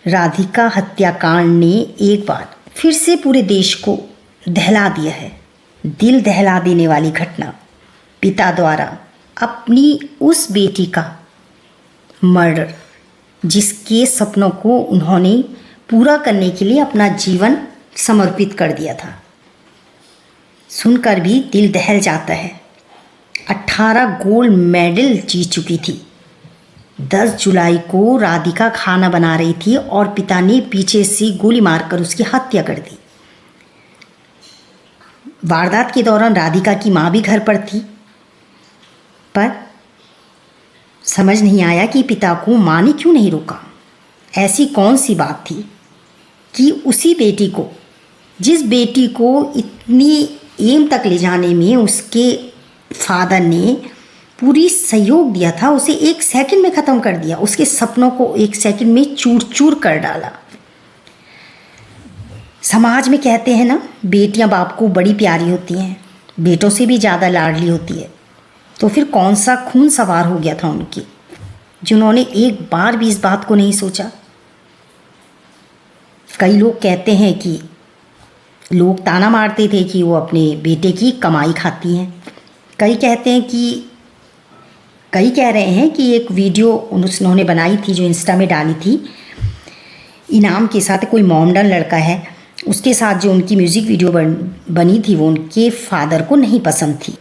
राधिका हत्याकांड ने एक बार फिर से पूरे देश को दहला दिया है। दिल दहला देने वाली घटना, पिता द्वारा अपनी उस बेटी का मर्डर, जिसके सपनों को उन्होंने पूरा करने के लिए अपना जीवन समर्पित कर दिया था। सुनकर भी दिल दहल जाता है। 18 गोल्ड मेडल जीत चुकी थी। 10 जुलाई को राधिका खाना बना रही थी और पिता ने पीछे से गोली मारकर उसकी हत्या कर दी। वारदात के दौरान राधिका की माँ भी घर पर थी, पर समझ नहीं आया कि पिता को माँ ने क्यों नहीं रोका। ऐसी कौन सी बात थी कि उसी बेटी को, जिस बेटी को इतनी एम तक ले जाने में उसके फादर ने पूरी सहयोग दिया था, उसे 1 सेकंड में ख़त्म कर दिया। उसके सपनों को 1 सेकंड में चूर चूर कर डाला। समाज में कहते हैं ना, बेटियां बाप को बड़ी प्यारी होती हैं, बेटों से भी ज़्यादा लाडली होती है। तो फिर कौन सा खून सवार हो गया था उनकी, जिन्होंने एक बार भी इस बात को नहीं सोचा। कई लोग कहते हैं कि लोग ताना मारते थे कि वो अपने बेटे की कमाई खाती हैं। कई कह रहे हैं कि एक वीडियो उन्होंने बनाई थी जो इंस्टा में डाली थी, इनाम के साथ कोई मोमडन लड़का है, उसके साथ जो उनकी म्यूज़िक वीडियो बनी थी वो उनके फादर को नहीं पसंद थी।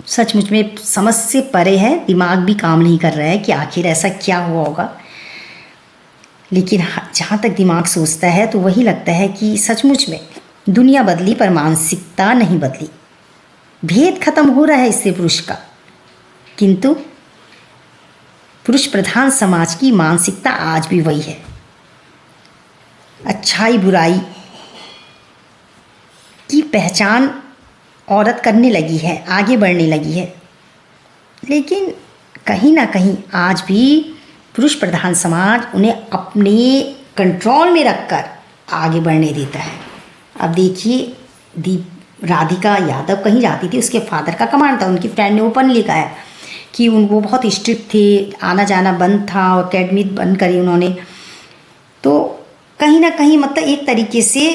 सचमुच में समझ से परे है, दिमाग भी काम नहीं कर रहा है कि आखिर ऐसा क्या हुआ होगा। लेकिन जहाँ तक दिमाग सोचता है तो वही लगता है कि सचमुच में दुनिया बदली पर मानसिकता नहीं बदली। भेद खत्म हो रहा है इससे पुरुष का, किंतु पुरुष प्रधान समाज की मानसिकता आज भी वही है। अच्छाई बुराई की पहचान औरत करने लगी है, आगे बढ़ने लगी है, लेकिन कहीं ना कहीं आज भी पुरुष प्रधान समाज उन्हें अपने कंट्रोल में रखकर आगे बढ़ने देता है। अब देखिए, राधिका यादव कहीं जाती थी, उसके फादर का कमांड था, उनकी फ्रेंड ने ओपन लिखा है कि वो बहुत स्ट्रिक्ट थे, आना जाना बंद था, अकेडमी बंद करी उन्होंने। तो कहीं ना कहीं मतलब एक तरीके से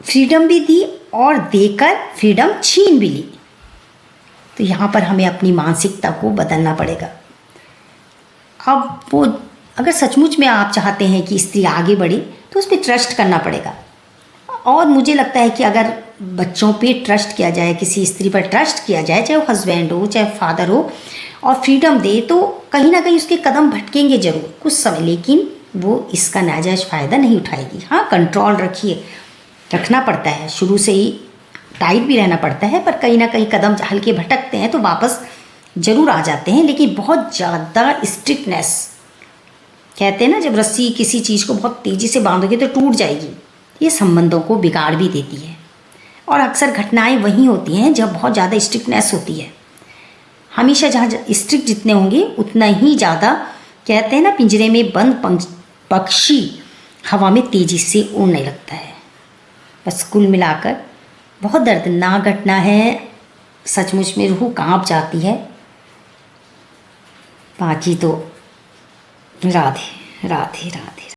फ्रीडम भी दी और देकर फ्रीडम छीन भी ली। तो यहाँ पर हमें अपनी मानसिकता को बदलना पड़ेगा। अब वो अगर सचमुच में आप चाहते हैं कि स्त्री आगे बढ़े तो उस पर ट्रस्ट करना पड़ेगा। और मुझे लगता है कि अगर बच्चों पे ट्रस्ट किया जाए, किसी स्त्री पर ट्रस्ट किया जाए, चाहे वो हस्बैंड हो चाहे फादर हो, और फ्रीडम दे, तो कहीं ना कहीं उसके कदम भटकेंगे ज़रूर कुछ समय, लेकिन वो इसका नाजायज़ फ़ायदा नहीं उठाएगी। हाँ, कंट्रोल रखना पड़ता है, शुरू से ही टाइट भी रहना पड़ता है, पर कहीं ना कहीं कदम हल्के भटकते हैं तो वापस ज़रूर आ जाते हैं। लेकिन बहुत ज़्यादा स्ट्रिक्टनेस, कहते हैं ना, जब रस्सी किसी चीज़ को बहुत तेज़ी से बांधोगे तो टूट जाएगी, ये संबंधों को बिगाड़ भी देती है। और अक्सर घटनाएं वहीं होती हैं जब बहुत ज़्यादा स्ट्रिक्टनेस होती है। हमेशा जहाँ स्ट्रिक्ट जितने होंगे उतना ही ज़्यादा, कहते हैं ना, पिंजरे में बंद पक्षी हवा में तेज़ी से उड़ने लगता है। बस कुल मिलाकर बहुत दर्दनाक घटना है, सचमुच में रूह कांप जाती है। बाकी तो राधे राधे राधे।